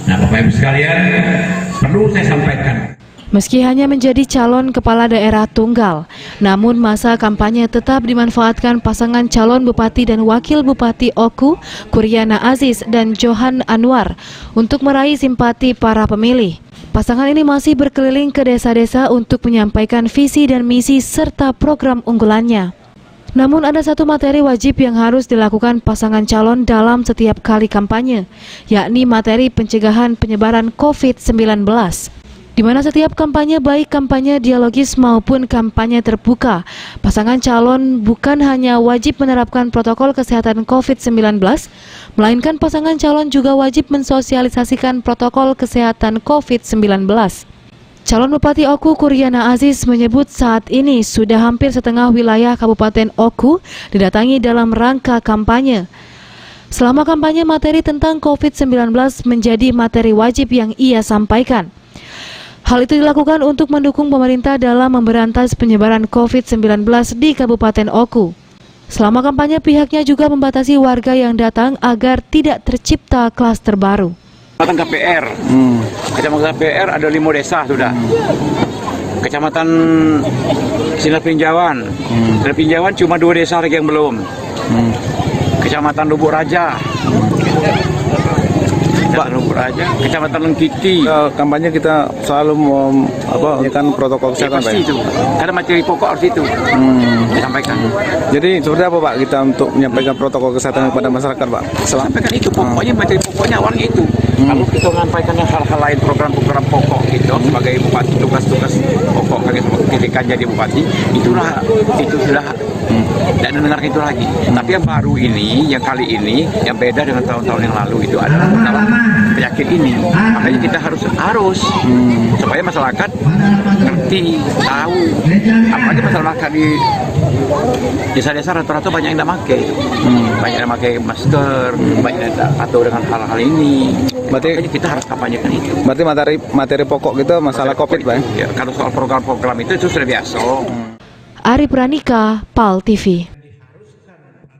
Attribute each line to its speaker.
Speaker 1: Nah, Bapak Ibu sekalian, perlu saya sampaikan.
Speaker 2: Meski hanya menjadi calon kepala daerah tunggal, namun masa kampanye tetap dimanfaatkan pasangan calon bupati dan wakil bupati Oku, Kuryana Aziz dan Johan Anwar untuk meraih simpati para pemilih. Pasangan ini masih berkeliling ke desa-desa untuk menyampaikan visi dan misi serta program unggulannya. Namun ada satu materi wajib yang harus dilakukan pasangan calon dalam setiap kali kampanye, yakni materi pencegahan penyebaran COVID-19. Di mana setiap kampanye, baik kampanye dialogis maupun kampanye terbuka, pasangan calon bukan hanya wajib menerapkan protokol kesehatan COVID-19, melainkan pasangan calon juga wajib mensosialisasikan protokol kesehatan COVID-19. Calon Bupati Oku Kuryana Aziz menyebut saat ini sudah hampir setengah wilayah Kabupaten Oku didatangi dalam rangka kampanye. Selama kampanye, materi tentang COVID-19 menjadi materi wajib yang ia sampaikan. Hal itu dilakukan untuk mendukung pemerintah dalam memberantas penyebaran COVID-19 di Kabupaten Oku. Selama kampanye, pihaknya juga membatasi warga yang datang agar tidak tercipta klaster baru.
Speaker 3: Kecamatan KPR, Kecamatan KPR ada 5 desa sudah. Kecamatan Sinar Pinjauan, Sinar Pinjauan cuma 2 desa lagi yang belum. Kecamatan Lubuk Raja. Kecamatan Lengkiti.
Speaker 4: Kampanye kita selalu menyampaikan protokol kesehatan, Pak.
Speaker 3: Itu. Karena materi pokok harus itu disampaikan.
Speaker 4: Jadi seperti apa, Pak, kita untuk menyampaikan protokol kesehatan kepada masyarakat, Pak?
Speaker 3: Sampaikan itu pokoknya, materi pokoknya awalnya itu. Kalau kita menyampaikan hal-hal lain, program-program pokok gitu sebagai bupati, tugas-tugas pokok ketika jadi bupati, itu sudah tidak dengarkan itu lagi. Tapi yang baru ini, yang kali ini, yang beda dengan tahun-tahun yang lalu itu adalah masalah penyakit ini. Makanya kita harus supaya masyarakat ngerti, tahu. Apalagi masyarakat di desa-desa rata-rata banyak yang tidak pakai, banyak yang pakai masker, banyak yang tidak patuh dengan hal-hal ini. Makanya kita harus kampanyekan itu.
Speaker 4: Berarti materi pokok gitu masalah COVID, Pak?
Speaker 3: Ya, kalau soal program-program itu sudah biasa.
Speaker 2: Ari Pranika, PAL TV.